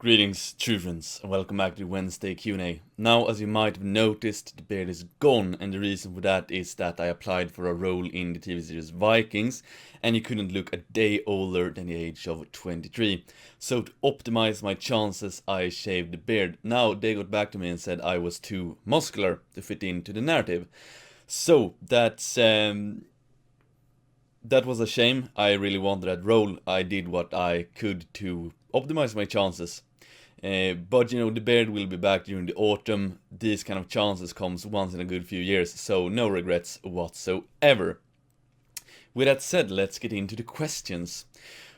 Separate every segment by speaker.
Speaker 1: Greetings, true friends, and welcome back to Wednesday Q&A. Now, as you might have noticed, the beard is gone, and the reason for that is that I applied for a role in the TV series Vikings, and you couldn't look a day older than the age of 23. So to optimize my chances, I shaved the beard. Now, they got back to me and said I was too muscular to fit into the narrative. So, that was a shame. I really wanted that role. I did what I could to optimize my chances. But the beard will be back during the autumn. These kind of chances comes once in a good few years, so no regrets whatsoever. With that said, let's get into the questions.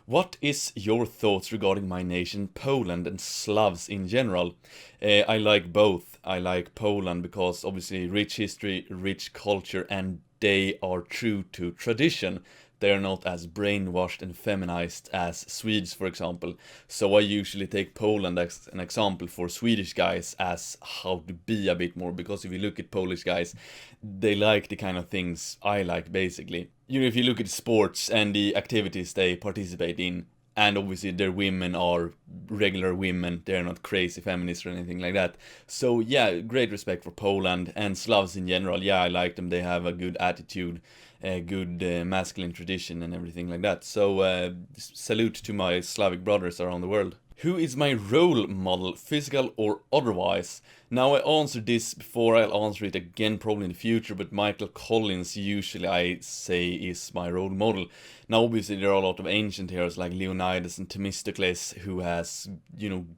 Speaker 1: What is your thoughts regarding my nation, Poland, and Slavs in general? I like both. I like Poland because obviously rich history, rich culture, and they are true to tradition. They are not as brainwashed and feminized as Swedes, for example. So I usually take Poland as an example for Swedish guys as how to be a bit more, because if you look at Polish guys, they like the kind of things I like, basically. If you look at sports and the activities they participate in, and obviously their women are regular women, they're not crazy feminists or anything like that. So yeah, great respect for Poland and Slavs in general. Yeah, I like them. They have a good attitude, a good masculine tradition and everything like that. So salute to my Slavic brothers around the world. Who is my role model, physical or otherwise? Now, I answered this before, I'll answer it again probably in the future, but Michael Collins usually I say is my role model. Now, obviously there are a lot of ancient heroes like Leonidas and Themistocles who has,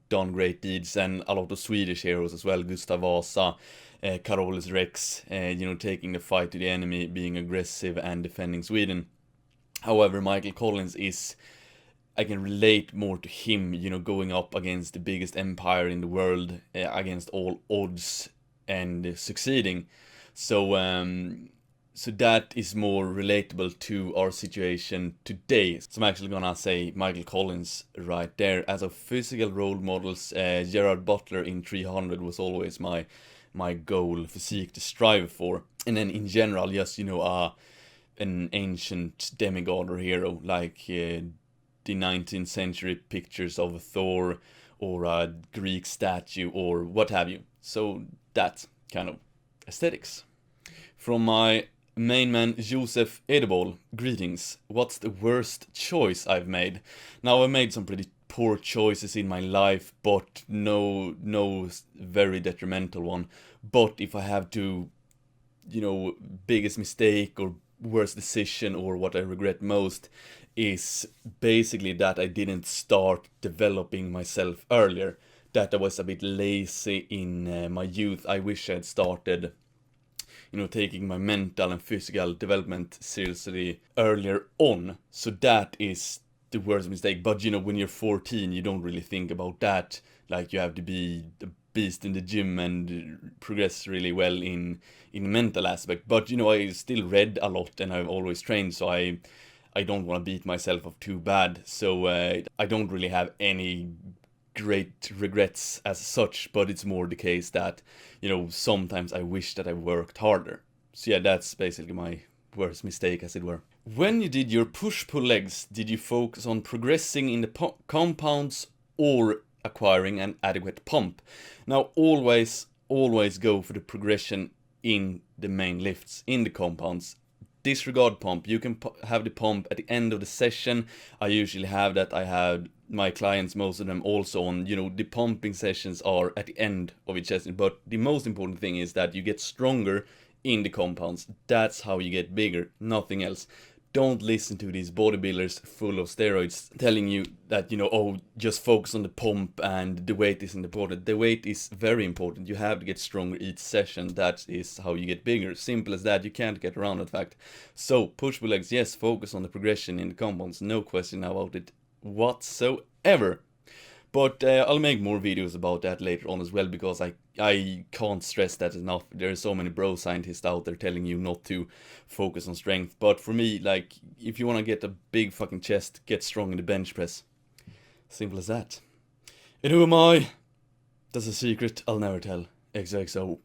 Speaker 1: done great deeds, and a lot of Swedish heroes as well, Gustav Vasa, Carolus Rex, taking the fight to the enemy, being aggressive and defending Sweden. However, Michael Collins is, I can relate more to him, going up against the biggest empire in the world, against all odds and succeeding. So that is more relatable to our situation today. So I'm actually gonna say Michael Collins right there. As of physical role models, Gerard Butler in 300 was always my goal, physique to strive for. And then in general, just an ancient demigod or hero like the 19th century pictures of Thor or a Greek statue or what have you. So that kind of aesthetics. From my main man Josef Edebol, greetings. What's the worst choice I've made? Now, I've made some pretty poor choices in my life, but no very detrimental one. But if I have to, biggest mistake or worst decision or what I regret most is basically that I didn't start developing myself earlier. That I was a bit lazy in my youth. I wish I had started, taking my mental and physical development seriously earlier on. So that is the worst mistake. But when you're 14, you don't really think about that. Like, you have to be the beast in the gym and progress really well in mental aspect. But I still read a lot and I've always trained, so I don't want to beat myself up too bad. So I don't really have any great regrets as such, but it's more the case that sometimes I wish that I worked harder. So yeah, that's basically my worst mistake, as it were. When you did your push-pull legs, did you focus on progressing in the compounds or acquiring an adequate pump? Now, always go for the progression in the main lifts, in the compounds. Disregard pump. You can have the pump at the end of the session. I usually have that. I have my clients, most of them also on, the pumping sessions are at the end of each session. But the most important thing is that you get stronger in the compounds. That's how you get bigger, nothing else. Don't listen to these bodybuilders full of steroids telling you that, just focus on the pump and the weight isn't important. The weight is very important. You have to get stronger each session. That is how you get bigger. Simple as that. You can't get around that fact. So, push-pull legs, yes, focus on the progression in the compounds. No question about it whatsoever. But I'll make more videos about that later on as well, because I can't stress that enough. There are so many bro scientists out there telling you not to focus on strength. But for me, like, if you want to get a big fucking chest, get strong in the bench press. Simple as that. And who am I? That's a secret I'll never tell. XOXO.